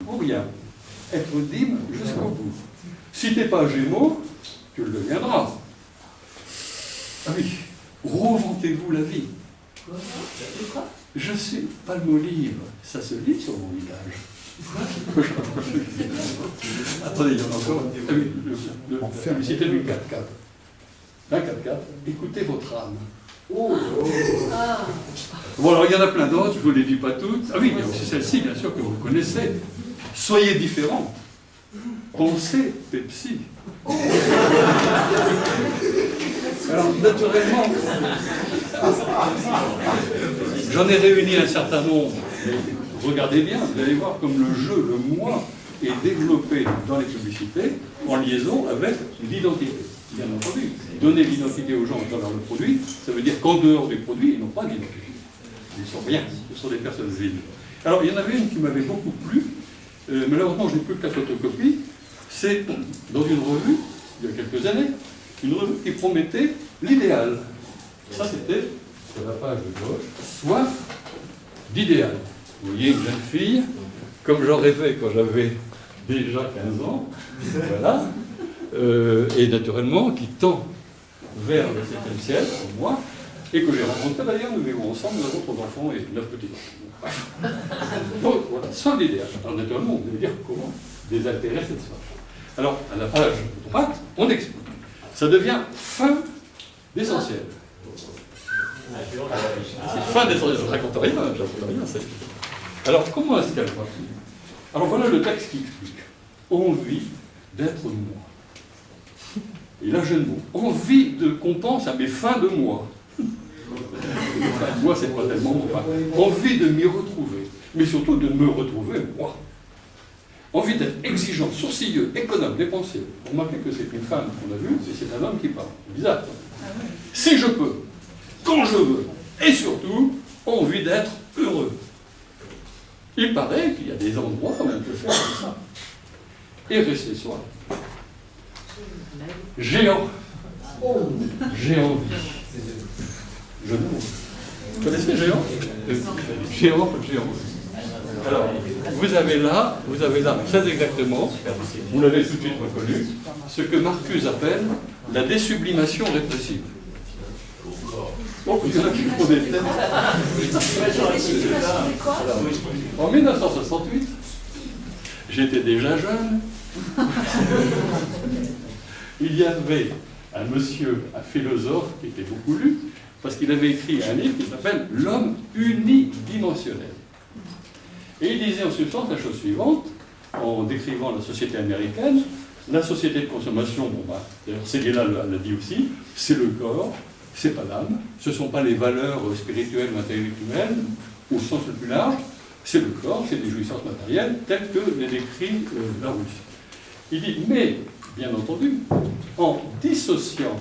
ou rien. Être dîme jusqu'au bout. Si tu n'es pas Gémeaux, tu le deviendras. Ah oui, reventez-vous la vie. Je suis palmolive, ça se lit sur mon visage. Attendez, il y en a encore. Ah oui, la publicité du 4x4. Un 4x4, écoutez votre âme. Oh. Bon, alors il y en a plein d'autres, je ne vous les dis pas toutes. Ah oui, il y a aussi celle-ci, bien sûr, que vous connaissez. Soyez différents. Pensez Pepsi. Alors, naturellement, j'en ai réuni un certain nombre. Regardez bien, vous allez voir comme le jeu, le moi, est développé dans les publicités en liaison avec l'identité. Bien entendu, donner l'identité aux gens à travers le produit, ça veut dire qu'en dehors du produit, ils n'ont pas d'identité. Ils ne sont rien, ce sont des personnes vides. Alors, il y en avait une qui m'avait beaucoup plu. Malheureusement, je n'ai plus que la photocopie. C'est dans une revue, il y a quelques années, une revue qui promettait l'idéal. Ça, c'était, sur la page de gauche, soif d'idéal. Vous voyez une jeune fille, comme j'en rêvais quand j'avais déjà 15 ans, voilà, et naturellement, qui tend vers le 7e ciel, pour moi, et que j'ai rencontré d'ailleurs, nous vivons ensemble, nous avons 3 enfants et 9 petits-enfants. Donc, voilà, soif d'idéal. Alors, naturellement, on devait dire comment désaltérer cette soif. Alors, à la page de droite, on explique. Ça devient fin d'essentiel. C'est fin d'essentiel. Je ne raconte rien, Alors, comment est-ce qu'elle va finir? Alors, voilà le texte qui explique. Envie d'être moi. Et là, je ne mot. Envie qu'on pense à mes fins de mois. Enfin, moi, c'est pas tellement mon fin. Envie de m'y retrouver. Mais surtout de me retrouver moi. Envie d'être exigeant, sourcilleux, économe, dépensier. Remarquez que c'est une femme qu'on a vue, c'est un homme qui parle. C'est bizarre. Si je peux, quand je veux, et surtout, envie d'être heureux. Il paraît qu'il y a des endroits où on peut faire comme ça. Et rester soi. J'ai envie. Je ne vous connaissez Géant? Géant. Alors, vous avez là, très exactement, vous l'avez tout de suite reconnu, ce que Marcuse appelle la désublimation répressive. Donc, il y en a qui font des têtes. En 1968, j'étais déjà jeune, il y avait un monsieur, un philosophe qui était beaucoup lu, parce qu'il avait écrit un livre qui s'appelle « L'homme unidimensionnel ». Et il disait en substance la chose suivante, en décrivant la société américaine, la société de consommation, bon bah, d'ailleurs Séguéla l'a dit aussi, c'est le corps, c'est pas l'âme, ce ne sont pas les valeurs spirituelles ou intellectuelles, au sens le plus large, c'est le corps, c'est des jouissances matérielles, telles que les décrit Larousse. Il dit, mais, bien entendu, en dissociant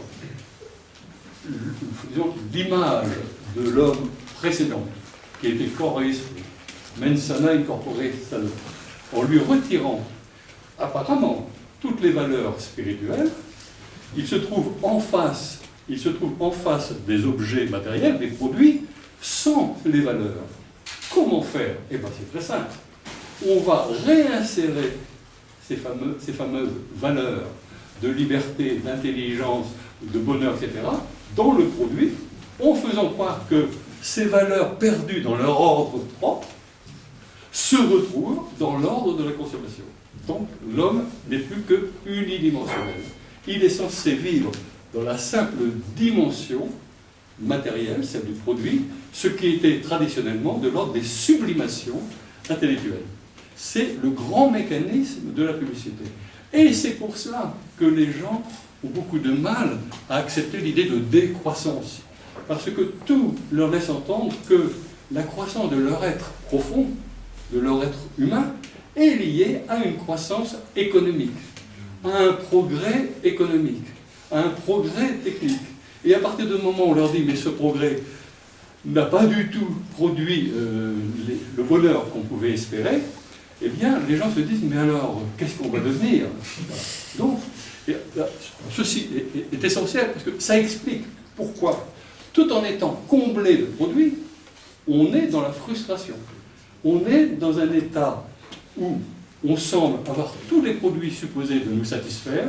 l'image de l'homme précédent, qui était chorisme, mensana incorpore sano, en lui retirant apparemment toutes les valeurs spirituelles, il se trouve en face des objets matériels, des produits, sans les valeurs. Comment faire? Eh bien, c'est très simple. On va réinsérer ces fameuses valeurs de liberté, d'intelligence, de bonheur, etc., dans le produit, en faisant croire que ces valeurs perdues dans leur ordre propre se retrouvent dans l'ordre de la consommation. Donc, l'homme n'est plus que unidimensionnel. Il est censé vivre dans la simple dimension matérielle, celle du produit, ce qui était traditionnellement de l'ordre des sublimations intellectuelles. C'est le grand mécanisme de la publicité. Et c'est pour cela que les gens ont beaucoup de mal à accepter l'idée de décroissance. Parce que tout leur laisse entendre que la croissance de leur être profond, de leur être humain, est liée à une croissance économique, à un progrès économique, à un progrès technique. Et à partir du moment où on leur dit « mais ce progrès n'a pas du tout produit le bonheur qu'on pouvait espérer », eh bien, les gens se disent « mais alors, qu'est-ce qu'on va devenir ?» Donc, ceci est essentiel, parce que ça explique pourquoi, tout en étant comblé de produits, on est dans la frustration. On est dans un état où on semble avoir tous les produits supposés de nous satisfaire,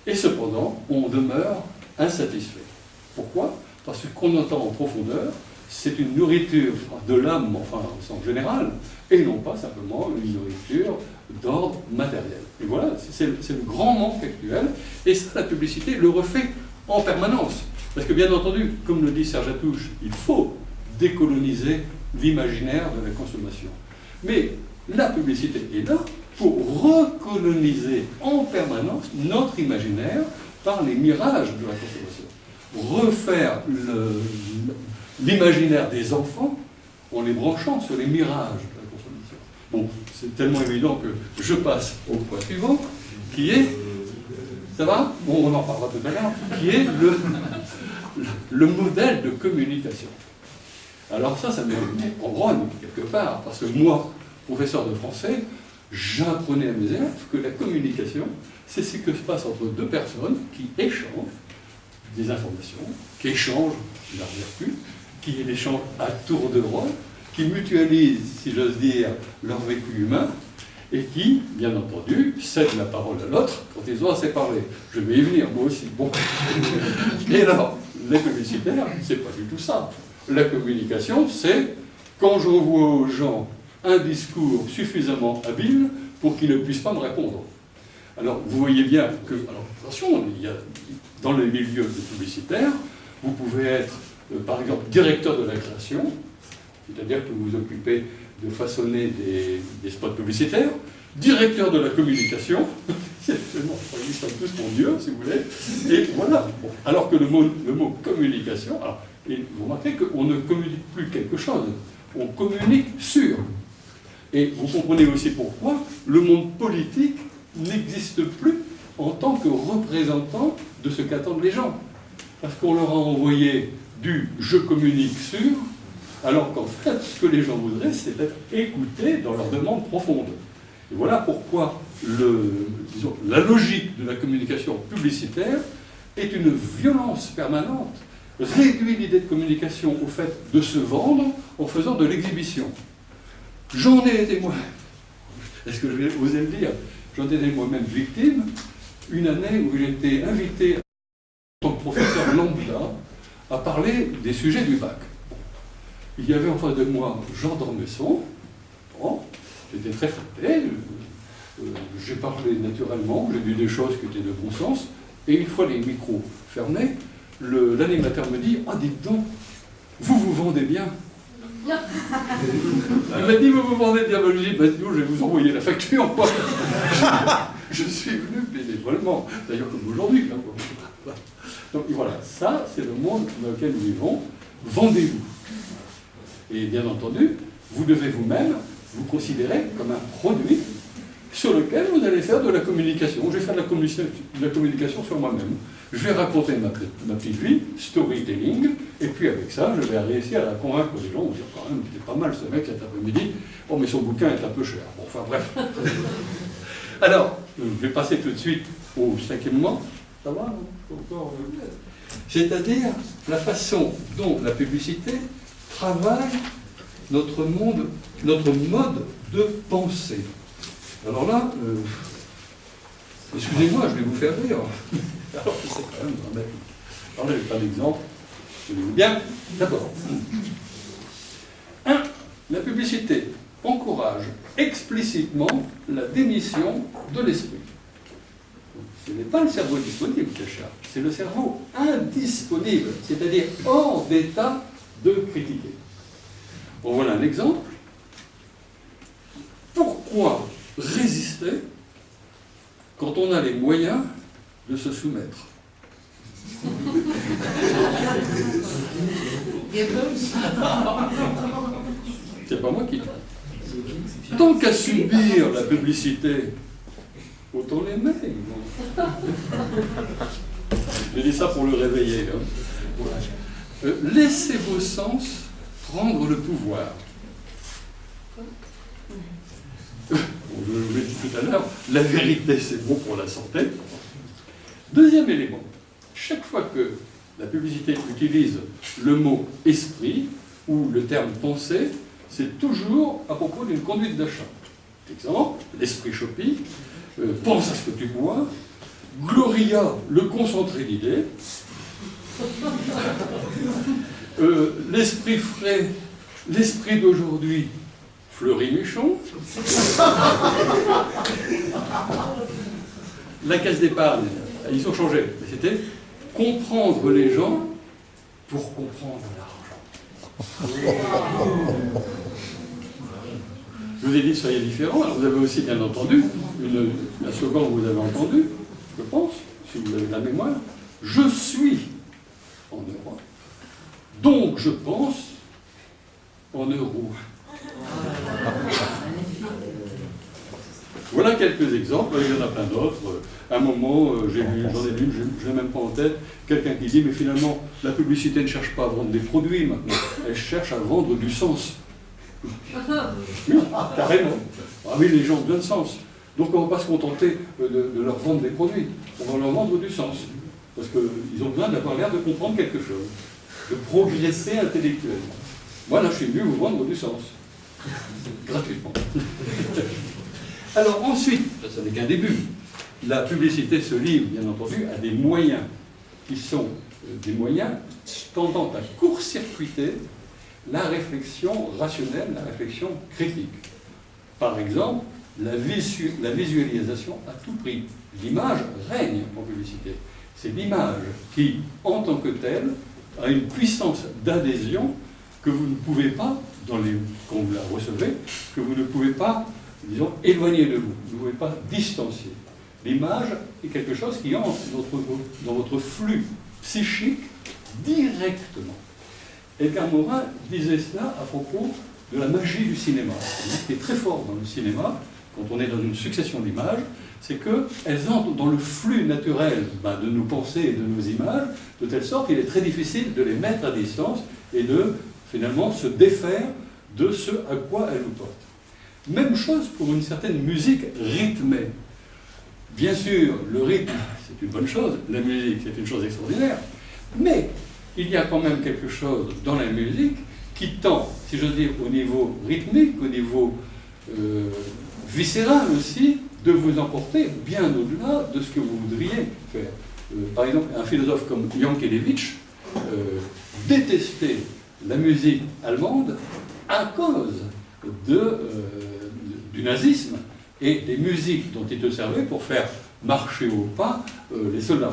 et cependant, on demeure insatisfait. Pourquoi? Parce que ce qu'on entend en profondeur, c'est une nourriture de l'âme, enfin, au sens général, et non pas simplement une nourriture d'ordre matériel. Et voilà, c'est le grand manque actuel, et ça, la publicité le refait en permanence. Parce que, bien entendu, comme le dit Serge Attouche, il faut décoloniser l'imaginaire de la consommation. Mais la publicité est là pour recoloniser en permanence notre imaginaire par les mirages de la consommation. Refaire l'imaginaire des enfants en les branchant sur les mirages de la consommation. Bon, c'est tellement évident que je passe au point suivant, qui est, ça va? Bon, on en parlera tout à l'heure, qui est le modèle de communication. Alors ça me en grogne quelque part, parce que moi, professeur de français, j'apprenais à mes élèves que la communication, c'est ce que se passe entre deux personnes qui échangent des informations, qui échangent leurs vertus, qui échangent à tour de rôle, qui mutualisent, si j'ose dire, leur vécu humain, et qui, bien entendu, cèdent la parole à l'autre quand ils ont assez parlé. Je vais y venir, moi aussi. Bon. Et alors, les publicitaires, c'est pas du tout ça. La communication, c'est quand j'envoie aux gens un discours suffisamment habile pour qu'ils ne puissent pas me répondre. Alors, vous voyez bien que, alors attention, dans les milieux publicitaires, vous pouvez être, par exemple, directeur de la création, c'est-à-dire que vous vous occupez de façonner des spots publicitaires, directeur de la communication, ils sont tous mon Dieu, si vous voulez, et voilà. Bon. Alors que le mot communication, alors, et vous remarquez qu'on ne communique plus quelque chose, on communique sur. Et vous comprenez aussi pourquoi le monde politique n'existe plus en tant que représentant de ce qu'attendent les gens. Parce qu'on leur a envoyé du « je communique sur », alors qu'en fait, ce que les gens voudraient, c'est être écoutés dans leurs demandes profondes. Et voilà pourquoi la logique de la communication publicitaire est une violence permanente. Réduit l'idée de communication au fait de se vendre en faisant de l'exhibition. J'en ai été moi, est-ce que je vais oser le dire? J'en ai été moi-même victime, une année où j'ai été invité en tant que professeur lambda à parler des sujets du bac. Il y avait en face de moi Jean d'Ormesson, bon, j'étais très flatté, j'ai parlé naturellement, j'ai dit des choses qui étaient de bon sens, et une fois les micros fermés, l'animateur me dit « Ah, dites donc, vous vous vendez bien !» Il m'a dit « Vous vous vendez bien !» Je lui ai dit « Sinon, je vais vous envoyer la facture. » Je suis venu bénévolement, d'ailleurs comme aujourd'hui. Donc voilà, ça, c'est le monde dans lequel nous vivons. Vendez-vous. Et bien entendu, vous devez vous-même vous considérer comme un produit sur lequel vous allez faire de la communication. Je vais faire de la communication sur moi-même. Je vais raconter ma petite vie, storytelling, et puis avec ça, je vais réussir à convaincre les gens. On va dire quand même, c'était pas mal ce mec cet après-midi. Oh, mais son bouquin est un peu cher. Bon, enfin bref. Alors, je vais passer tout de suite au cinquièmement. Ça va, encore c'est-à-dire la façon dont la publicité travaille notre mode de pensée. Alors là, excusez-moi, je vais vous faire rire. Alors que c'est quand même dramatique. Alors là, je n'ai pas d'exemple. Je vais vous bien. D'abord, 1. La publicité encourage explicitement la démission de l'esprit. Ce n'est pas le cerveau disponible, Cacha, c'est le cerveau indisponible, c'est-à-dire hors d'état de critiquer. Bon, voilà un exemple. Pourquoi résister quand on a les moyens de se soumettre? C'est pas moi qui dis. Tant qu'à subir la publicité, autant l'aimer. J'ai dit ça pour le réveiller. Hein. Laissez vos sens prendre le pouvoir. Je vous l'ai dit tout à l'heure, la vérité c'est bon pour la santé. Deuxième élément, chaque fois que la publicité utilise le mot esprit ou le terme pensée, c'est toujours à propos d'une conduite d'achat. Exemple, l'esprit Chopi, pense à ce que tu bois, Gloria, le concentré d'idées, l'esprit frais, l'esprit d'aujourd'hui, Fleury-Michon, la caisse d'épargne, ils ont changé, mais c'était comprendre les gens pour comprendre l'argent. Je vous ai dit soyez différents. Alors vous avez aussi bien entendu un slogan que vous avez entendu, je pense, si vous avez de la mémoire. Je suis en Europe, donc je pense en euros. Voilà quelques exemples, il y en a plein d'autres. À un moment, j'en ai lu, je n'ai même pas en tête, quelqu'un qui dit, mais finalement, la publicité ne cherche pas à vendre des produits maintenant, elle cherche à vendre du sens. Oui, carrément. Ah oui, les gens ont besoin de sens. Donc on ne va pas se contenter de leur vendre des produits, on va leur vendre du sens. Parce qu'ils ont besoin d'avoir l'air de comprendre quelque chose, de progresser intellectuellement. Moi, là, je suis venu vous vendre du sens. Gratuitement. Alors ensuite, ça n'est qu'un début, la publicité se livre, bien entendu, à des moyens qui sont des moyens tendant à court-circuiter la réflexion rationnelle, la réflexion critique. Par exemple, la visualisation à tout prix. L'image règne en publicité. C'est l'image qui, en tant que telle, a une puissance d'adhésion que vous ne pouvez pas, quand vous la recevez, que vous ne pouvez pas, disons, éloigner de vous. Vous ne pouvez pas distancier. L'image est quelque chose qui entre dans votre flux psychique directement. Edgar Morin disait cela à propos de la magie du cinéma. Ce qui est très fort dans le cinéma, quand on est dans une succession d'images, c'est qu'elles entrent dans le flux naturel de nos pensées et de nos images, de telle sorte qu'il est très difficile de les mettre à distance et de, finalement, se défaire de ce à quoi elles nous portent. Même chose pour une certaine musique rythmée. Bien sûr, le rythme, c'est une bonne chose, la musique, c'est une chose extraordinaire, mais il y a quand même quelque chose dans la musique qui tend, si j'ose dire, au niveau rythmique, au niveau viscéral aussi, de vous emporter bien au-delà de ce que vous voudriez faire. Par exemple, un philosophe comme Yankelevitch détestait la musique allemande à cause du nazisme et des musiques dont il se servait pour faire marcher au pas les soldats.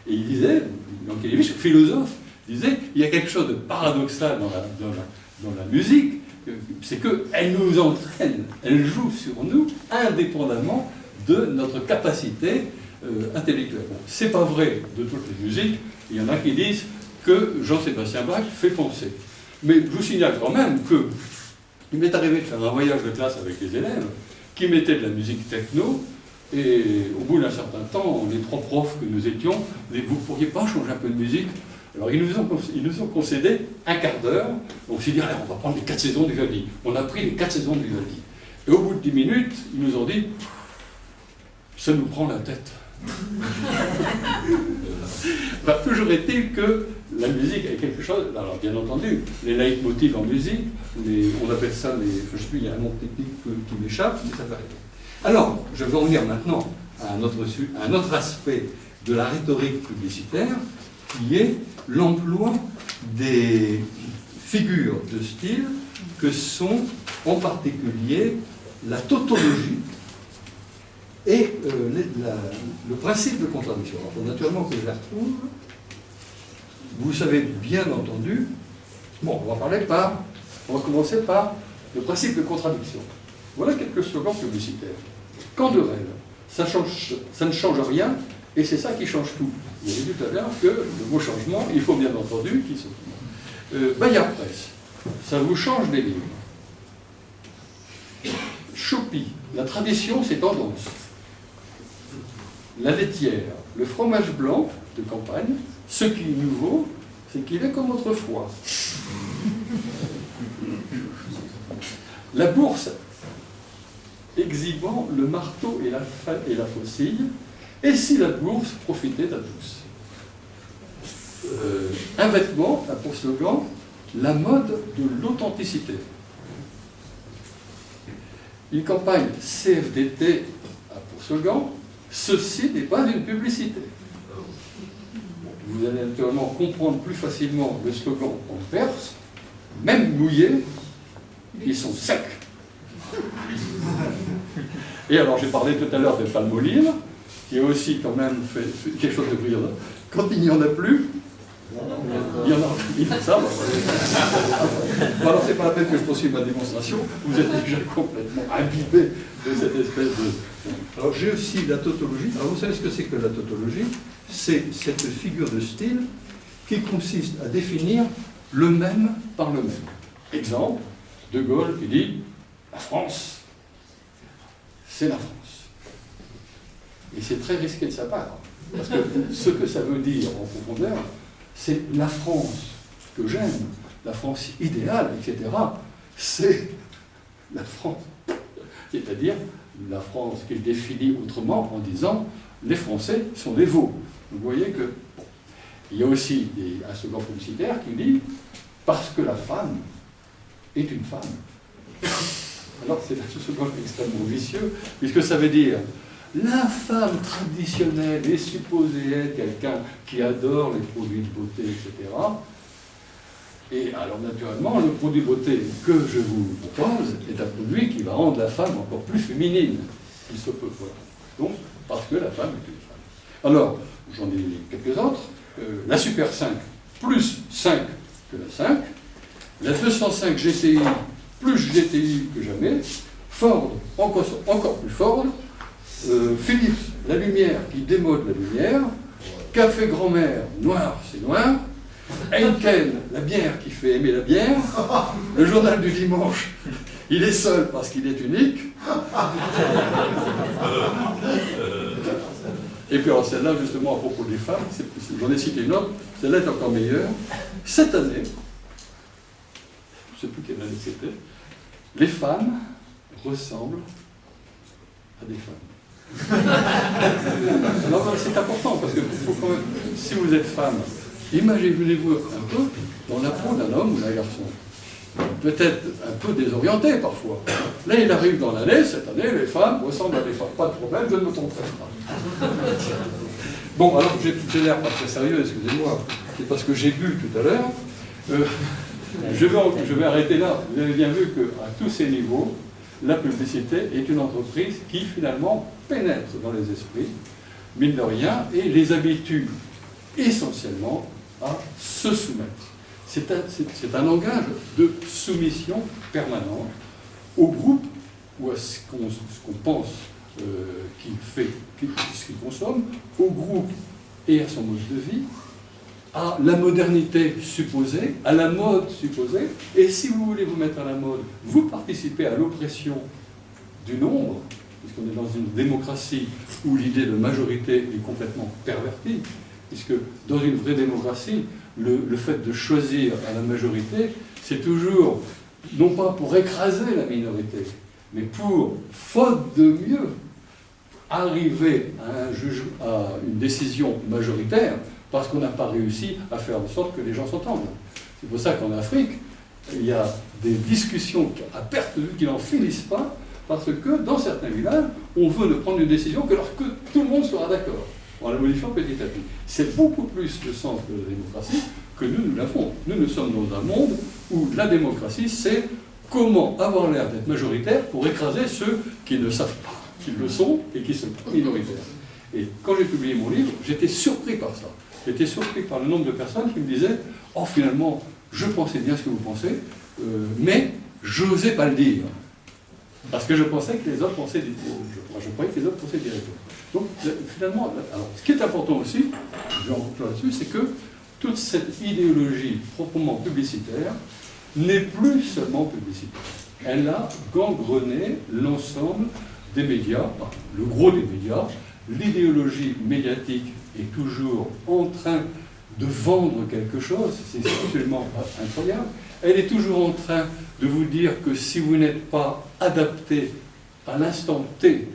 Et il disait, Yankelevitch, philosophe, disait, il y a quelque chose de paradoxal dans la musique, c'est qu'elle nous entraîne, elle joue sur nous indépendamment de notre capacité intellectuelle. Bon, c'est pas vrai de toutes les musiques, il y en a qui disent que Jean-Sébastien Bach fait penser. Mais je vous signale quand même que il m'est arrivé de faire un voyage de classe avec les élèves qui mettaient de la musique techno, et au bout d'un certain temps, les trois profs que nous étions, vous ne pourriez pas changer un peu de musique? Alors ils nous ont concédé un quart d'heure, on s'est dit, allez, on va prendre les 4 saisons du Vivaldi. On a pris les 4 saisons du Vivaldi. Et au bout de 10 minutes, ils nous ont dit, ça nous prend la tête. Toujours est-il que la musique est quelque chose, alors bien entendu, les leitmotivs en musique, on appelle ça, je ne sais plus, il y a un nom technique qui m'échappe, mais ça va arriver. Alors, je vais en venir maintenant à un autre aspect de la rhétorique publicitaire, qui est l'emploi des figures de style que sont en particulier la tautologie et le principe de contradiction. Alors, naturellement que je la retrouve, vous savez bien entendu, bon, on va commencer par le principe de contradiction. Voilà quelques slogans publicitaires. Canderel, ça ne change rien, et c'est ça qui change tout. Vous avez dit tout à l'heure que le mot changement, il faut bien entendu qu'il soit. Bayard Presse, ça vous change des livres. Chopi, la tradition, c'est tendance. La laitière, le fromage blanc de campagne, ce qui est nouveau, c'est qu'il est comme autrefois. La bourse, exhibant le marteau et la faucille, et si la bourse profitait à tous. Un vêtement a pour slogan la mode de l'authenticité. une campagne CFDT a pour slogan « Ceci n'est pas une publicité ». Vous allez naturellement comprendre plus facilement le slogan en perse, même mouillés, ils sont secs. Et alors j'ai parlé tout à l'heure de Palmolive, qui a aussi quand même fait quelque chose de brillant. Quand il n'y en a plus, il y en a plus. Ça, bon, alors c'est pas la peine que je poursuive ma démonstration, vous êtes déjà complètement imbibé de cette espèce de... Alors j'ai aussi la tautologie. Alors vous savez ce que c'est que la tautologie? C'est cette figure de style qui consiste à définir le même par le même. Exemple, De Gaulle qui dit « La France, c'est la France ». Et c'est très risqué de sa part, parce que ce que ça veut dire en profondeur, c'est la France que j'aime, la France idéale, etc. C'est la France. C'est-à-dire la France qu'il définit autrement en disant « les Français sont des veaux ». Vous voyez que bon, il y a aussi un slogan publicitaire qui dit « parce que la femme est une femme ». Alors c'est un slogan extrêmement vicieux, puisque ça veut dire la femme traditionnelle est supposée être quelqu'un qui adore les produits de beauté, etc. Et alors naturellement, le produit de beauté que je vous propose est un produit qui va rendre la femme encore plus féminine, il se peut. Voilà. Donc, parce que la femme est une femme. Alors, j'en ai quelques autres. La Super 5, plus 5 que la 5. La 205 GTI, plus GTI que jamais. Ford, encore plus Ford. Philips, la lumière qui démode la lumière. Café Grand-Mère, noir, c'est noir. Heineken, la bière qui fait aimer la bière. Le journal du dimanche, il est seul parce qu'il est unique. Et puis alors celle-là, justement, à propos des femmes, c'est possible. J'en ai cité une autre, celle-là est encore meilleure. Cette année, je ne sais plus quelle année c'était, les femmes ressemblent à des femmes. Alors c'est important, parce que faut quand même, si vous êtes femme, imaginez-vous un peu dans la peau d'un homme ou d'un garçon. Peut-être un peu désorienté parfois. Là, il arrive dans l'année, cette année, les femmes ressemblent à des femmes. Pas de problème, je ne me tromperai pas. Bon, alors j'ai l'air pas très sérieux, excusez-moi. C'est parce que j'ai bu tout à l'heure. Je vais arrêter là. Vous avez bien vu qu'à tous ces niveaux, la publicité est une entreprise qui finalement pénètre dans les esprits, mine de rien, et les habitue essentiellement à se soumettre. C'est un langage de soumission permanente au groupe ou à ce qu'on pense qu'il fait, ce qu'il consomme, au groupe et à son mode de vie, à la modernité supposée, à la mode supposée, et si vous voulez vous mettre à la mode, vous participez à l'oppression du nombre, puisqu'on est dans une démocratie où l'idée de majorité est complètement pervertie, puisque dans une vraie démocratie, le fait de choisir à la majorité, c'est toujours, non pas pour écraser la minorité, mais pour, faute de mieux, arriver à une décision majoritaire, parce qu'on n'a pas réussi à faire en sorte que les gens s'entendent. C'est pour ça qu'en Afrique, il y a des discussions à perte de vue qui n'en finissent pas, parce que dans certains villages, on veut ne prendre une décision que lorsque tout le monde sera d'accord, en la modifiant petit à petit. C'est beaucoup plus le sens de la démocratie que nous l'avons. Nous sommes dans un monde où la démocratie, c'est comment avoir l'air d'être majoritaire pour écraser ceux qui ne savent pas qu'ils le sont et qui sont minoritaires. Et quand j'ai publié mon livre, j'étais surpris par ça. J'étais surpris par le nombre de personnes qui me disaient « Oh, finalement, je pensais bien ce que vous pensez, mais je n'osais pas le dire. » Parce que je pensais que les autres pensaient directement. Je croyais que les autres pensaient directement. Donc, finalement, alors, ce qui est important aussi, je vais en conclure là-dessus, c'est que toute cette idéologie proprement publicitaire n'est plus seulement publicitaire. Elle a gangrené l'ensemble des médias, le gros des médias. L'idéologie médiatique est toujours en train de vendre quelque chose, c'est absolument incroyable. Elle est toujours en train de vous dire que si vous n'êtes pas adapté à l'instant T,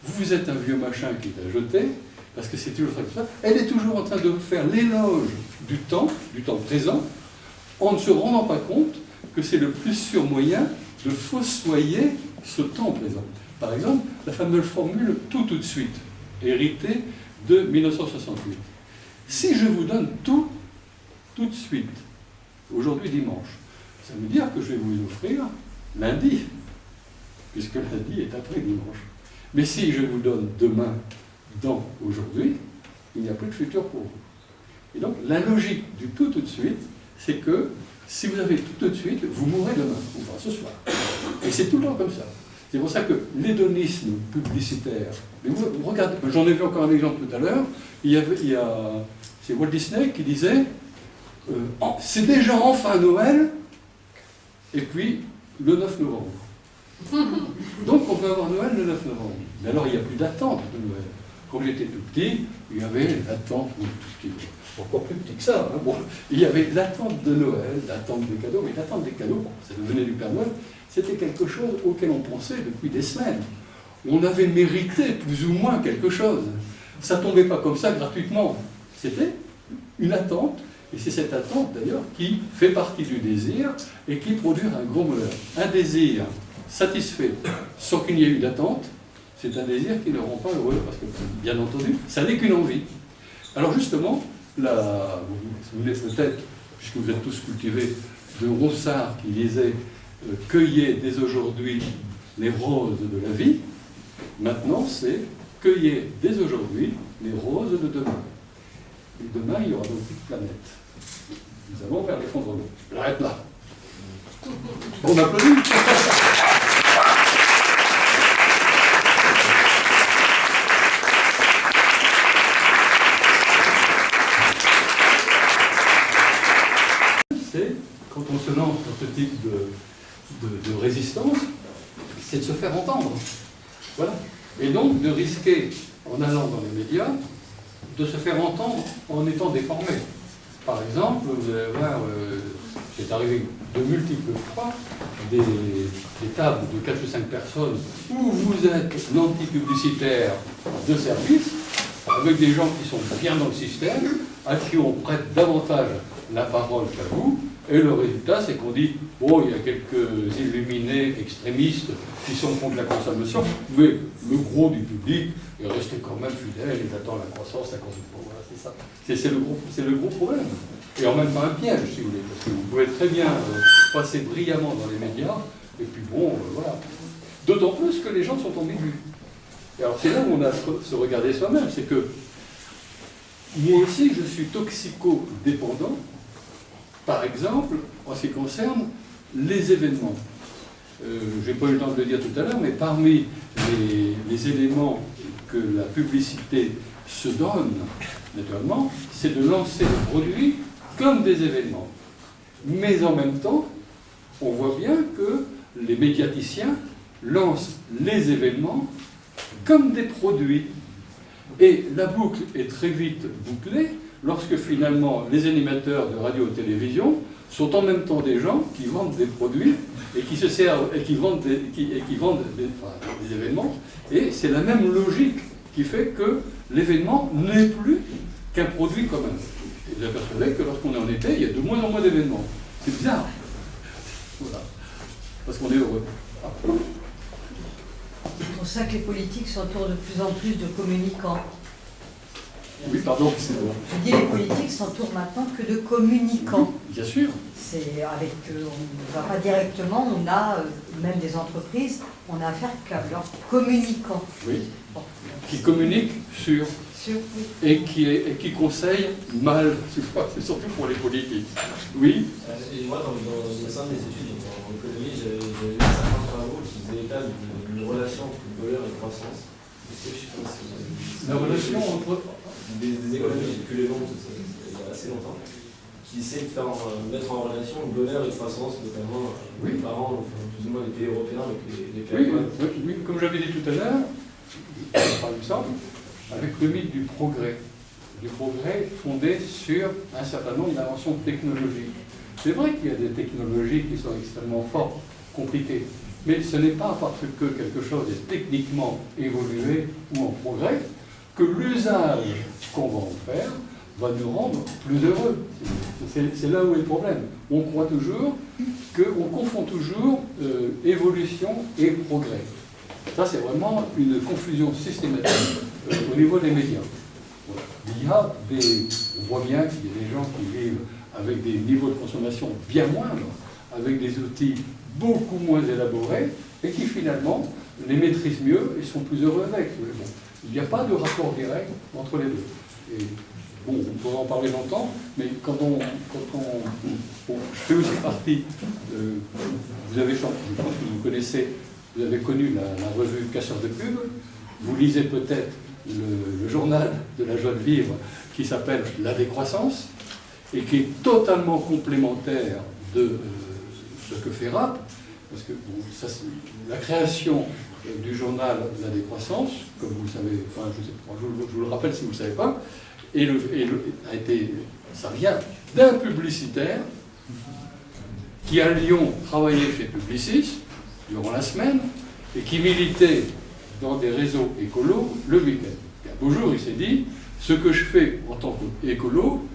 vous êtes un vieux machin qui est à jeter, parce que c'est toujours ça. Elle est toujours en train de vous faire l'éloge du temps présent, en ne se rendant pas compte que c'est le plus sûr moyen de fossoyer ce temps présent. Par exemple, la fameuse formule tout de suite, héritée de 1968. Si je vous donne tout de suite, aujourd'hui dimanche, ça veut dire que je vais vous offrir lundi, puisque lundi est après dimanche. Mais si je vous donne demain, dans aujourd'hui, il n'y a plus de futur pour vous. Et donc, la logique du tout de suite, c'est que si vous avez tout de suite, vous mourrez demain, enfin ce soir. Et c'est tout le temps comme ça. C'est pour ça que l'hédonisme publicitaire, mais vous regardez, j'en ai vu encore un exemple tout à l'heure, c'est Walt Disney qui disait c'est déjà enfin Noël, et puis le 9 novembre. Donc on peut avoir Noël le 9 novembre. Mais alors il n'y a plus d'attente de Noël. Quand j'étais tout petit, il y avait l'attente, encore plus petit que ça, hein, bon, il y avait l'attente de Noël, l'attente des cadeaux, mais l'attente des cadeaux, bon, ça devenait du Père Noël, c'était quelque chose auquel on pensait depuis des semaines. On avait mérité plus ou moins quelque chose. Ça ne tombait pas comme ça gratuitement. C'était une attente, et c'est cette attente d'ailleurs qui fait partie du désir et qui produit un gros bonheur. Un désir satisfait sans qu'il n'y ait eu d'attente, c'est un désir qui ne rend pas heureux, parce que, bien entendu, ça n'est qu'une envie. Alors justement, vous voulez peut-être, puisque vous êtes tous cultivés, de Ronsard qui disait « Cueillez dès aujourd'hui les roses de la vie », maintenant c'est « Cueillez dès aujourd'hui les roses de demain ». Et demain, il y aura donc plus de planète. Nous allons vers l'effondrement. J'arrête là. On applaudit. C'est, quand on se lance dans ce type de résistance, c'est de se faire entendre. Voilà. Et donc de risquer, en allant dans les médias, de se faire entendre en étant déformé. Par exemple, vous allez voir, c'est arrivé de multiples fois, des tables de 4 ou 5 personnes où vous êtes l'anti-publicitaire de service, avec des gens qui sont bien dans le système, à qui on prête davantage la parole qu'à vous, et le résultat, c'est qu'on dit « Oh, il y a quelques illuminés extrémistes qui sont contre la consommation, mais le gros du public est resté quand même fidèle, il attend la croissance, la consommation. » Voilà, c'est ça. C'est le gros problème. Et en même temps un piège, si vous voulez, parce que vous pouvez très bien passer brillamment dans les médias, et puis bon, voilà. D'autant plus que les gens sont ambigus. Et alors c'est là où on a à se regarder soi-même, c'est que moi aussi, je suis toxico-dépendant, par exemple, en ce qui concerne les événements. Je n'ai pas eu le temps de le dire tout à l'heure, mais parmi les éléments que la publicité se donne, naturellement, c'est de lancer le produit comme des événements. Mais en même temps, on voit bien que les médiaticiens lancent les événements comme des produits. Et la boucle est très vite bouclée lorsque finalement les animateurs de radio et télévision sont en même temps des gens qui vendent des produits et qui se servent et qui vendent des événements. Et c'est la même logique qui fait que l'événement n'est plus qu'un produit commun. Et vous apercevez que lorsqu'on est en été, il y a de moins en moins d'événements. C'est bizarre. Voilà. Parce qu'on est heureux. C'est pour ça que les politiques s'entourent de plus en plus de communicants. Oui, pardon. Je dis les politiques s'entourent maintenant que de communicants. Oui, bien sûr. C'est avec, on ne va pas directement, on a même des entreprises, on a affaire qu'à leurs communicants. Oui. Bon. Qui communiquent sur. Oui. Et qui conseillent mal, c'est surtout pour les politiques. Oui. Et moi, dans le sein des études en économie, j'ai vu certains travaux qui faisaient état d'une relation entre bonheur et croissance. Est-ce que je sais pas si la relation entre des économies, j'ai plus les noms, il y a assez longtemps, qui essaient de faire mettre en relation le bonheur et la croissance, notamment les parents, plus ou moins les pays européens avec les pays oui, comme j'avais dit tout à l'heure, par exemple, avec le mythe du progrès fondé sur un certain nombre d'inventions technologiques. C'est vrai qu'il y a des technologies qui sont extrêmement fortes, compliquées, mais ce n'est pas parce que quelque chose est techniquement évolué ou en progrès que l'usage qu'on va en faire va nous rendre plus heureux. C'est là où est le problème. On croit toujours qu'on confond toujours évolution et progrès. Ça, c'est vraiment une confusion systématique au niveau des médias. Voilà. Il y a on voit bien qu'il y a des gens qui vivent avec des niveaux de consommation bien moindres, avec des outils beaucoup moins élaborés, et qui finalement les maîtrisent mieux et sont plus heureux avec. Mais bon, il n'y a pas de rapport direct entre les deux. Et bon, on pourrait en parler longtemps, mais quand on bon, je fais aussi partie, vous avez, je pense que vous connaissez, vous avez connu la revue Casseur de pub, vous lisez peut-être le journal de la joie de vivre qui s'appelle La décroissance, et qui est totalement complémentaire de ce que fait RAP, parce que bon, ça, la création du journal La décroissance, comme vous le savez, enfin je vous le rappelle si vous ne le savez pas, ça vient d'un publicitaire qui à Lyon travaillait chez Publicis durant la semaine et qui militait dans des réseaux écolos le week-end. Et un beau jour, il s'est dit, ce que je fais en tant qu'écolo,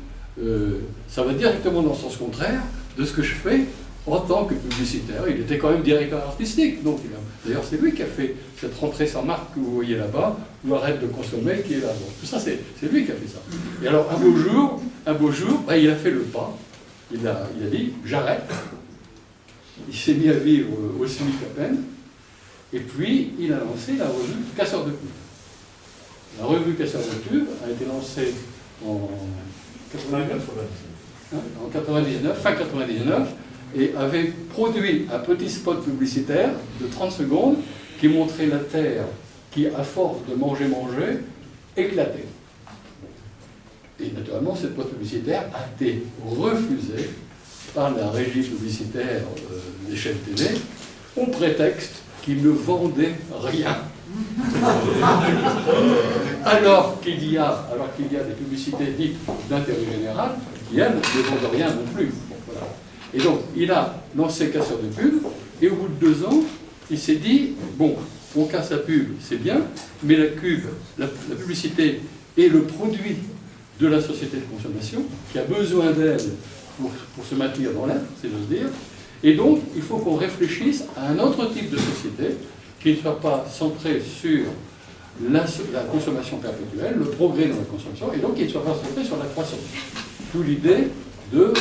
ça va directement dans le sens contraire de ce que je fais en tant que publicitaire. Il était quand même directeur artistique, donc d'ailleurs c'est lui qui a fait cette rentrée sans marque que vous voyez là-bas, ou Arrête de consommer, qui est là. Donc, tout ça, c'est lui qui a fait ça. Et alors un beau jour, bah, il a fait le pas, il a dit j'arrête, il s'est mis à vivre au SMIC à peine, et puis il a lancé la revue Casseur de pub. La revue Casseur de pub a été lancée en 99, fin 99, et avait produit un petit spot publicitaire de 30 secondes qui montrait la Terre qui, à force de manger, éclatait. Et naturellement, cette spot publicitaire a été refusée par la régie publicitaire des chaînes télé, au prétexte qu'il ne vendait rien. alors qu'il y a des publicités dites d'intérêt général qui, elles, ne vendent rien non plus. Bon, voilà. Et donc, il a lancé Casseur de pub, et au bout de 2 ans, il s'est dit, bon, on casse la pub, c'est bien, mais la publicité est le produit de la société de consommation, qui a besoin d'elle pour se maintenir dans l'air, si j'ose dire, et donc, il faut qu'on réfléchisse à un autre type de société, qui ne soit pas centré sur la consommation perpétuelle, le progrès dans la consommation, et donc qui ne soit pas centré sur la croissance. D'où l'idée de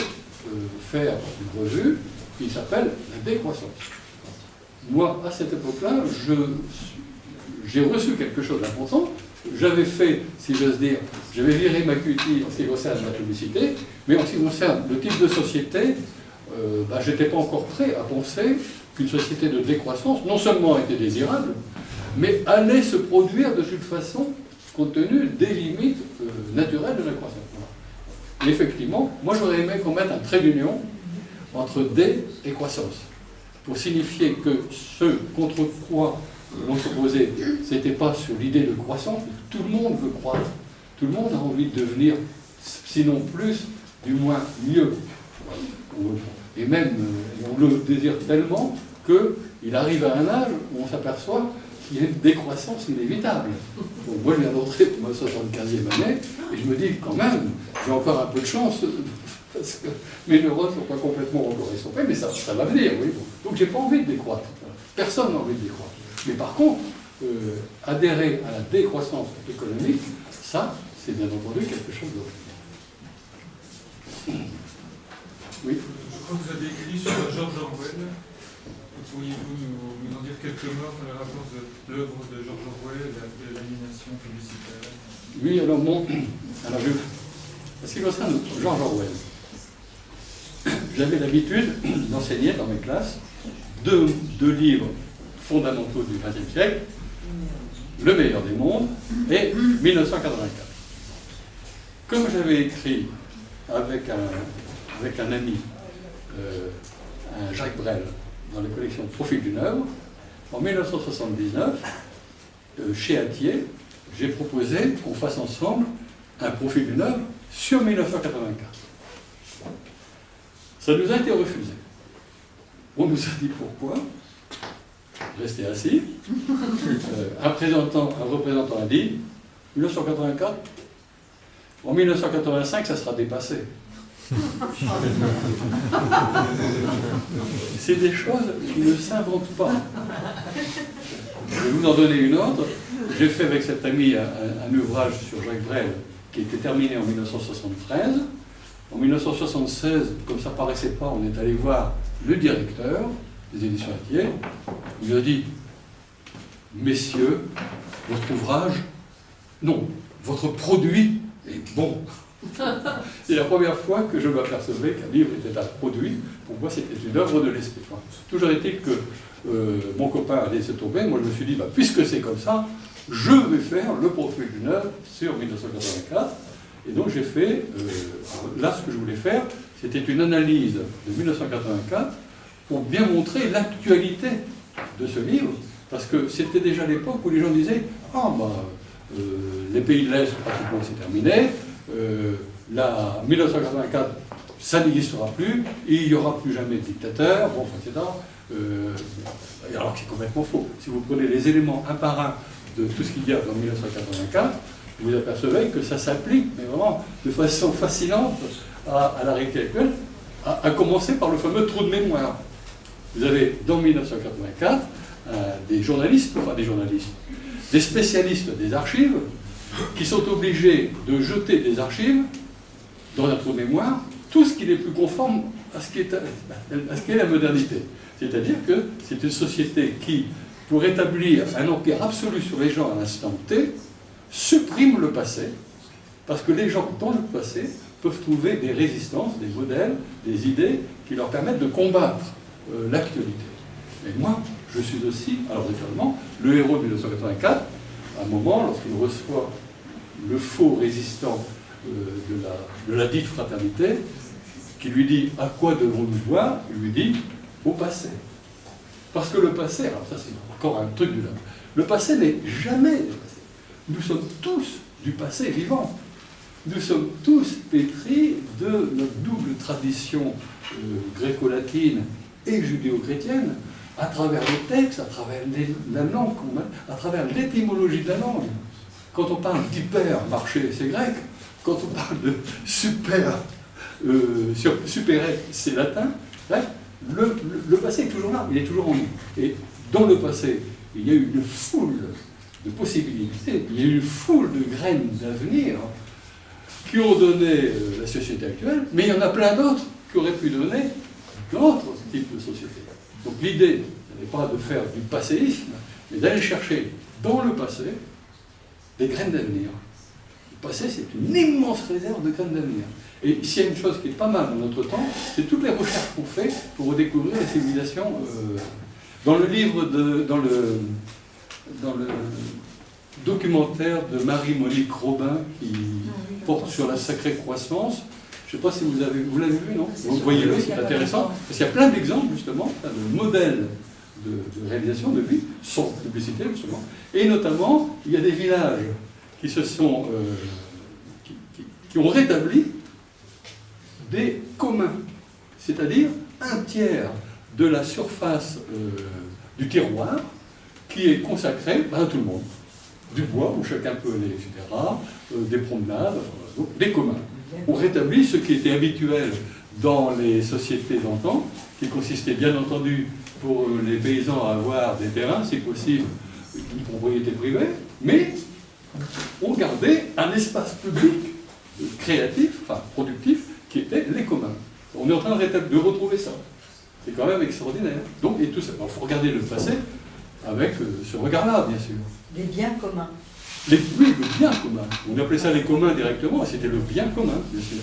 faire une revue qui s'appelle La décroissance. Moi, à cette époque-là, j'ai reçu quelque chose d'important. J'avais fait, si j'ose dire, j'avais viré ma cutie en ce qui concerne la publicité, mais en ce qui concerne le type de société, je n'étais pas encore prêt à penser qu'une société de décroissance, non seulement était désirable, mais allait se produire de toute façon, compte tenu des limites naturelles de la croissance. Et effectivement, moi j'aurais aimé qu'on mette un trait d'union entre dé et croissance, pour signifier que ce contre quoi l'on s'opposait, ce n'était pas sur l'idée de croissance, tout le monde veut croître, tout le monde a envie de devenir, sinon plus, du moins mieux. Et même, on le désire tellement qu'il arrive à un âge où on s'aperçoit qu'il y a une décroissance inévitable. Donc moi, je viens d'entrer pour ma 75e année, et je me dis, quand même, j'ai encore un peu de chance, parce que mes neurones ne sont pas complètement encore estompés, mais ça va venir, oui. Donc j'ai pas envie de décroître. Personne n'a envie de décroître. Mais par contre, adhérer à la décroissance économique, ça, c'est bien entendu quelque chose d'autre. Oui. Je crois que vous avez écrit sur George Orwell. Pourriez-vous nous en dire quelques mots sur le rapport de l'œuvre de George Orwell et l'aliénation publicitaire? Oui, alors ce qui concerne George Orwell, j'avais l'habitude d'enseigner dans mes classes deux livres fondamentaux du XXe siècle, Le meilleur des mondes et 1984. Comme j'avais écrit avec un ami, un Jacques Brel, dans la collection Profil d'une œuvre, en 1979, chez Atier, j'ai proposé qu'on fasse ensemble un profil d'une œuvre sur 1984. Ça nous a été refusé. On nous a dit pourquoi. Restez assis. Un représentant a dit 1984, En 1985, ça sera dépassé. C'est des choses qui ne s'inventent pas. Je vais vous en donner une autre. J'ai fait avec cet ami un ouvrage sur Jacques Brel qui était terminé en 1973. En 1976, comme ça ne paraissait pas, on est allé voir le directeur des éditions Atier. Il lui a dit « Messieurs, votre ouvrage, non, votre produit est bon. » C'est la première fois que je m'apercevais qu'un livre était un produit. Pour moi, c'était une œuvre de l'esprit. Toujours est-il que mon copain a laissé tomber. Moi, je me suis dit, puisque c'est comme ça, je vais faire le profil d'une œuvre sur 1984. Et donc, j'ai fait, là, ce que je voulais faire, c'était une analyse de 1984 pour bien montrer l'actualité de ce livre. Parce que c'était déjà l'époque où les gens disaient, les pays de l'Est, pratiquement, c'est terminé. 1984, ça n'existera plus, il n'y aura plus jamais de dictateur, bon, etc. Alors que c'est complètement faux. Si vous prenez les éléments un par un de tout ce qu'il y a dans 1984, vous vous apercevez que ça s'applique, mais vraiment de façon fascinante à la réalité actuelle, à commencer par le fameux trou de mémoire. Vous avez dans 1984 des spécialistes des archives qui sont obligés de jeter des archives dans un trou de mémoire, tout ce qui est plus conforme à ce qu'est la modernité. C'est-à-dire que c'est une société qui, pour établir un empire absolu sur les gens à l'instant T, supprime le passé, parce que les gens, dans le passé, peuvent trouver des résistances, des modèles, des idées qui leur permettent de combattre l'actualité. Et moi, je suis aussi, alors naturellement, le héros de 1984, à un moment, lorsqu'il reçoit le faux résistant de la dite fraternité, qui lui dit « À quoi devons-nous voir ?» Il lui dit « Au passé ». Parce que le passé, alors ça c'est encore un truc du là, le passé n'est jamais dépassé. Nous sommes tous du passé vivant. Nous sommes tous pétris de notre double tradition gréco-latine et judéo-chrétienne, à travers les textes, à travers la langue, à travers l'étymologie de la langue. Quand on parle d'hypermarché, c'est grec. Quand on parle de supérette, c'est latin. Bref, le passé est toujours là, il est toujours en nous. Et dans le passé, il y a eu une foule de possibilités, il y a eu une foule de graines d'avenir qui ont donné la société actuelle, mais il y en a plein d'autres qui auraient pu donner d'autres types de sociétés. Donc l'idée, ce n'est pas de faire du passéisme, mais d'aller chercher dans le passé des graines d'avenir. Le passé, c'est une immense réserve de graines d'avenir. Et s'il y a une chose qui est pas mal dans notre temps, c'est toutes les recherches qu'on fait pour redécouvrir les civilisations. Dans le livre, dans le documentaire de Marie-Monique Robin qui porte sur la sacrée croissance, je ne sais pas si vous l'avez vu, non? Vous voyez-le, c'est intéressant, parce qu'il y a plein d'exemples, justement, de modèles de réalisation de vie, sans publicité, justement. Et notamment, il y a des villages qui se sont... qui ont rétabli des communs, c'est-à-dire un tiers de la surface du terroir qui est consacré à tout le monde. Du bois, où chacun peut aller, etc., des promenades, donc des communs. On rétablit ce qui était habituel dans les sociétés d'antan, qui consistait bien entendu pour les paysans à avoir des terrains, si possible, une propriété privée, mais on gardait un espace public créatif, enfin productif, qui était les communs. On est en train de retrouver ça. C'est quand même extraordinaire. Donc, et tout ça. Il faut regarder le passé avec ce regard-là, bien sûr. Les biens communs. Oui, le bien commun. On appelait ça les communs directement, et c'était le bien commun, bien sûr.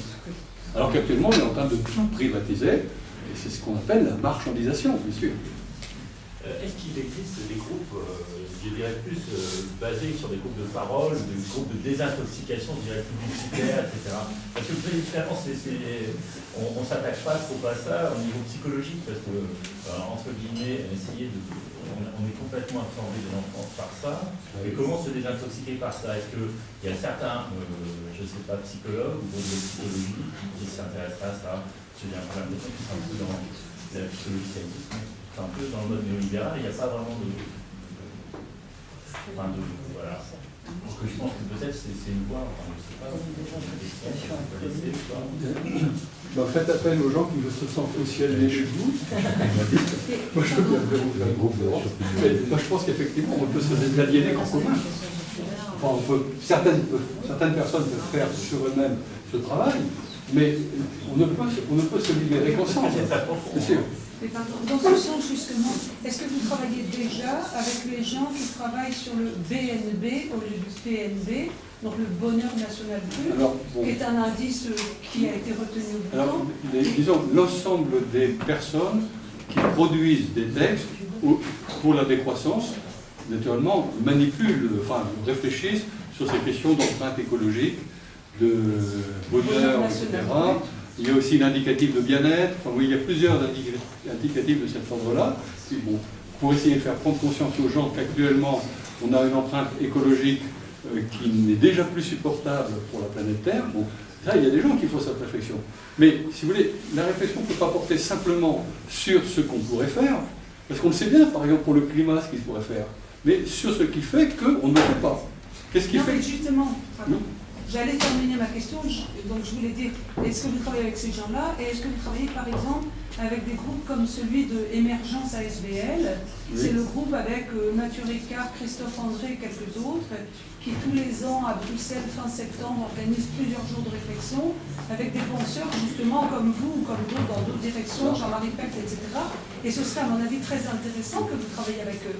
Alors qu'actuellement, on est en train de tout privatiser, et c'est ce qu'on appelle la marchandisation, bien sûr. Est-ce qu'il existe des groupes, je dirais plus basés sur des groupes de parole, des groupes de désintoxication, je dirais publicitaires, etc. Parce que évidemment, on ne s'attache pas trop à ça au niveau psychologique, parce que, entre guillemets, on est complètement absorbé de l'enfance par ça. Et comment se désintoxiquer par ça? Est-ce qu'il y a certains, je ne sais pas, psychologues ou de psychologie qui s'intéressent à ça? J'ai l'impression qu'ils sont un peu dans la psychologie scientifique. Un peu dans le mode néolibéral, il n'y a pas vraiment voilà. Parce que je pense que peut-être c'est une voie, enfin, je ne sais pas. Faites appel aux gens qui se sentent aussi allés chez vous. Moi, je veux bien vous faire un groupe. Mais moi, je pense qu'effectivement, on peut se désaliéner qu'en commun. Enfin, certaines personnes peuvent faire sur eux-mêmes ce travail, mais on ne peut se libérer qu'ensemble. C'est sûr. Mais pardon, dans ce sens, justement, est-ce que vous travaillez déjà avec les gens qui travaillent sur le BNB au lieu du PNB, donc le bonheur national brut, qui est un indice qui a été retenu au bout? Alors, disons, l'ensemble des personnes qui produisent des textes pour la décroissance, naturellement, manipulent, enfin, réfléchissent sur ces questions d'empreinte écologique, de bonheur, etc. Il y a aussi l'indicatif de bien-être. Enfin, oui, il y a plusieurs indicatifs de cet ordre-là. Bon, pour essayer de faire prendre conscience aux gens qu'actuellement, on a une empreinte écologique qui n'est déjà plus supportable pour la planète Terre. Bon, là, il y a des gens qui font cette réflexion. Mais, si vous voulez, la réflexion ne peut pas porter simplement sur ce qu'on pourrait faire, parce qu'on le sait bien, par exemple, pour le climat, ce qu'il pourrait faire, mais sur ce qui fait qu'on ne le fait pas. Qu'est-ce qui fait? Mais justement, j'allais terminer ma question, donc je voulais dire, est-ce que vous travaillez avec ces gens-là, et est-ce que vous travaillez par exemple avec des groupes comme celui de Émergence ASBL? C'est le groupe avec Mathieu Ricard, Christophe André et quelques autres, qui tous les ans à Bruxelles, fin septembre, organisent plusieurs jours de réflexion avec des penseurs justement comme vous ou comme d'autres dans d'autres directions, Jean-Marie Pecq, etc. Et ce serait à mon avis très intéressant que vous travailliez avec eux.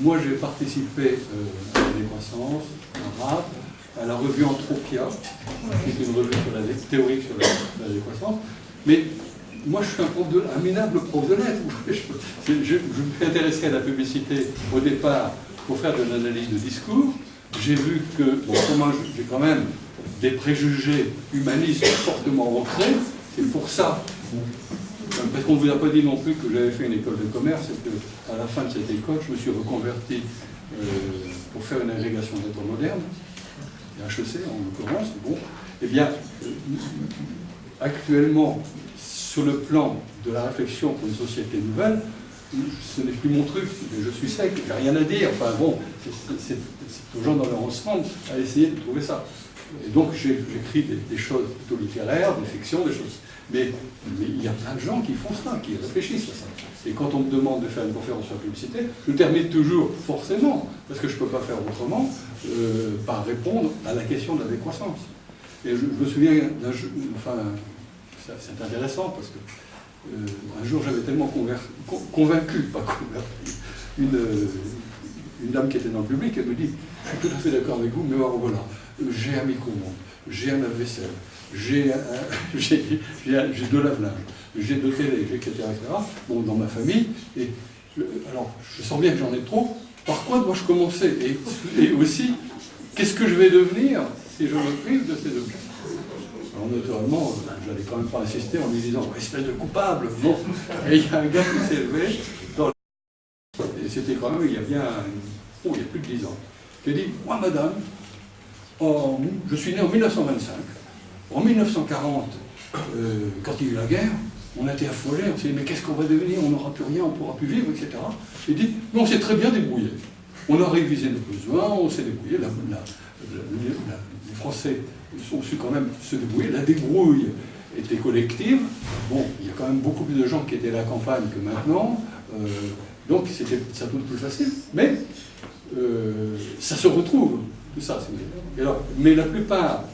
Moi j'ai participé à la décroissance, en rap, à la revue Entropia, qui est une revue théorique sur la décroissance. Mais moi, je suis un minable prof de lettres. Je me suis intéressé à la publicité au départ pour faire de l'analyse de discours. J'ai vu que, bon, j'ai quand même des préjugés humanistes fortement ancrés. C'est pour ça, parce qu'on ne vous a pas dit non plus que j'avais fait une école de commerce et qu'à la fin de cette école, je me suis reconverti pour faire une agrégation de lettres modernes. HEC en l'occurrence, bon, eh bien, actuellement, sur le plan de la réflexion pour une société nouvelle, ce n'est plus mon truc, je suis sec, j'ai rien à dire, enfin bon, c'est aux gens dans leur ensemble à essayer de trouver ça. Et donc j'écris des choses plutôt littéraires, des fictions, des choses. Mais il y a plein de gens qui font ça, qui réfléchissent à ça. Et quand on me demande de faire une conférence sur la publicité, je termine toujours, forcément, parce que je ne peux pas faire autrement, par répondre à la question de la décroissance. Et je me souviens d'un jeu, enfin, c'est intéressant, parce que un jour j'avais tellement convaincu, pas converti, une dame qui était dans le public, elle me dit, je suis tout à fait d'accord avec vous, mais voilà, j'ai un micro-ondes, j'ai un lave-vaisselle, j'ai de lave-linge, j'ai de télé, etc., etc. Bon, dans ma famille, alors je sens bien que j'en ai trop, par quoi dois-je commencer? Et aussi, qu'est-ce que je vais devenir si je me prive de ces objets? Alors naturellement, je n'allais quand même pas insister en lui disant, espèce de coupable, non. Et il y a un gars qui s'est levé, et c'était quand même, il y a plus de 10 ans. Il a dit, moi madame, je suis né en 1925. En 1940, quand il y a eu la guerre, on a été affolés, on s'est dit, mais qu'est-ce qu'on va devenir? On n'aura plus rien, on ne pourra plus vivre, etc. Il dit, mais on s'est très bien débrouillé. On a révisé nos besoins, on s'est débrouillé. Les Français ont su quand même se débrouiller. La débrouille était collective. Bon, il y a quand même beaucoup plus de gens qui étaient à la campagne que maintenant. Donc, c'était sans doute plus facile. Mais ça se retrouve, tout ça. Et alors, mais la plupart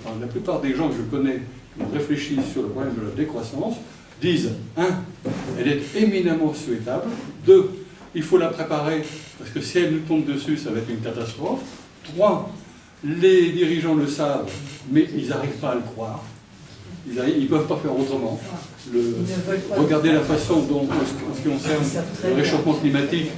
des gens que je connais qui réfléchissent sur le problème de la décroissance disent, 1, elle est éminemment souhaitable, 2, il faut la préparer, parce que si elle nous tombe dessus, ça va être une catastrophe, 3, les dirigeants le savent, mais ils n'arrivent pas à le croire, ils ne peuvent pas faire autrement. Regardez la façon dont, en ce qui concerne le réchauffement climatique,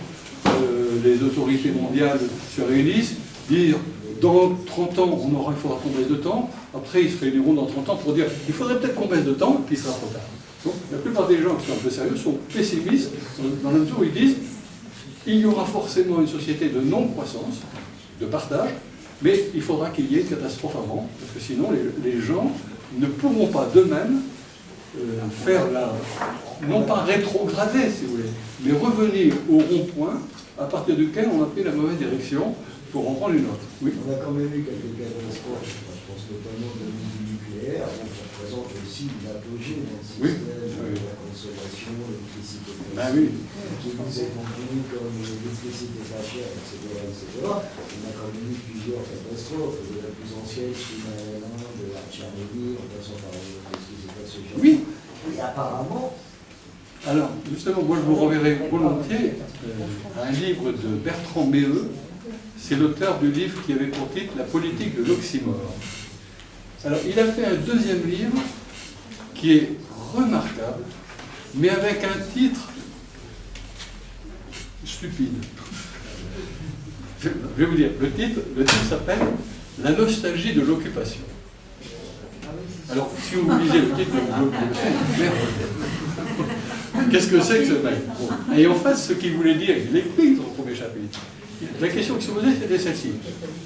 les autorités mondiales se réunissent, dire dans 30 ans, il faudra qu'on baisse de temps, après ils se réuniront dans 30 ans pour dire il faudrait peut-être qu'on baisse de temps, puis il sera trop tard. Donc la plupart des gens qui sont un peu sérieux sont pessimistes dans la mesure où ils disent il y aura forcément une société de non-croissance, de partage, mais il faudra qu'il y ait une catastrophe avant, parce que sinon les gens ne pourront pas d'eux-mêmes faire non pas rétrograder, si vous voulez, mais revenir au rond-point à partir duquel on a pris la mauvaise direction pour en prendre une autre. Oui. On a quand même eu quelques catastrophes, je pense notamment de du nucléaire, donc ça représente aussi l'apogée dans le système de la consommation, l'électricité qui nous est vendue comme l'électricité pas chère, etc., etc. On a quand même eu plusieurs catastrophes, de la plus ancienne, Fukushima, de la Tchernobyl, en passant par ce qui s'est passé au Japon. Oui. Et apparemment. Alors, justement, moi je vous renverrai volontiers un livre de Bertrand Méheux. C'est l'auteur du livre qui avait pour titre La politique de l'oxymore. Alors, il a fait un deuxième livre qui est remarquable, mais avec un titre stupide. Je vais vous dire, le titre s'appelle La nostalgie de l'occupation. Alors, si vous lisez le titre, vous qu'est-ce que c'est que ce mec? Bon. Et en fait, ce qu'il voulait dire, il l'explique dans le premier chapitre. La question qui se posait, c'était celle-ci.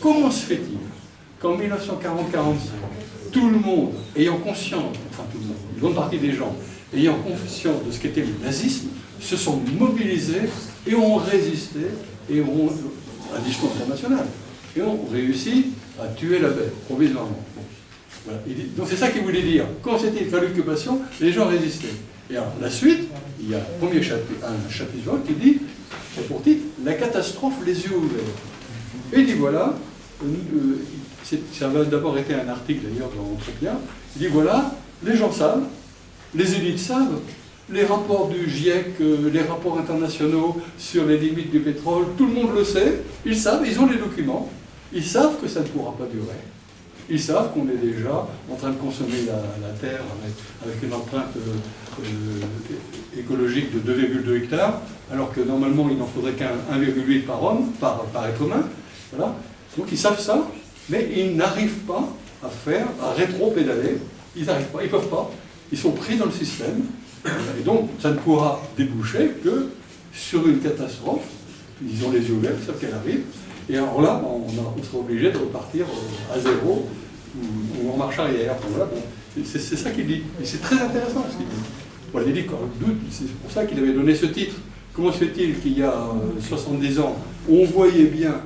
Comment se fait-il qu'en 1940-45, tout le monde, ayant conscience, enfin tout le monde, une bonne partie des gens, ayant conscience de ce qu'était le nazisme, se sont mobilisés et ont résisté et ont, à l'échelon international, et ont réussi à tuer la bête, provisoirement. Bon. Voilà. Donc c'est ça qu'il voulait dire. Quand c'était l'occupation, les gens résistaient. Et alors, la suite, il y a un chapitre qui dit, c'est pour titre, la catastrophe les yeux ouverts. Et il dit voilà, ça va d'abord été un article d'ailleurs dans Entretien, il dit voilà, les gens savent, les élites savent, les rapports du GIEC, les rapports internationaux sur les limites du pétrole, tout le monde le sait, ils savent, ils ont les documents, ils savent que ça ne pourra pas durer. Ils savent qu'on est déjà en train de consommer la terre avec une empreinte écologique de 2,2 hectares, alors que normalement il n'en faudrait qu'un 1,8 par homme, par être humain. Voilà. Donc ils savent ça, mais ils n'arrivent pas à rétro-pédaler. Ils n'arrivent pas, ils ne peuvent pas. Ils sont pris dans le système. Et donc ça ne pourra déboucher que sur une catastrophe. Ils ont les yeux ouverts, ils savent qu'elle arrive. Et alors là, on sera obligé de repartir à zéro ou en marche arrière. Voilà, bon. C'est ça qu'il dit. Et c'est très intéressant ce qu'il dit. Voilà, il dit c'est pour ça qu'il avait donné ce titre. Comment se fait-il qu'il y a 70 ans, on voyait bien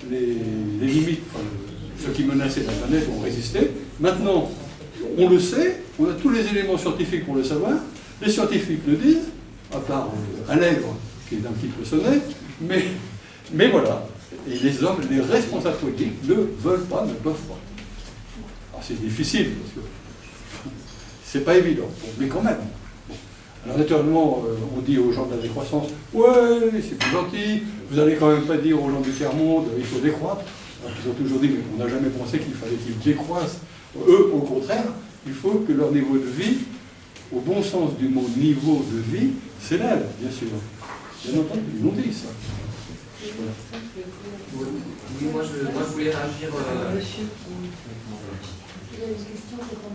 les limites, enfin, ceux qui menaçaient la planète ont résisté. Maintenant, on le sait, on a tous les éléments scientifiques pour le savoir. Les scientifiques le disent, à part Allègre, qui est un petit peu sonnet, mais voilà. Et les hommes, les responsables politiques ne veulent pas, ne peuvent pas. Alors c'est difficile, parce que c'est pas évident, mais quand même. Bon. Alors naturellement, on dit aux gens de la décroissance, ouais, c'est plus gentil, vous n'allez quand même pas dire aux gens du tiers-monde, il faut décroître. Alors ils ont toujours dit, mais on n'a jamais pensé qu'il fallait qu'ils décroissent. Eux, au contraire, il faut que leur niveau de vie, au bon sens du mot niveau de vie, s'élève, bien sûr. Bien entendu, ils l'ont dit ça. Oui, moi je voulais réagir.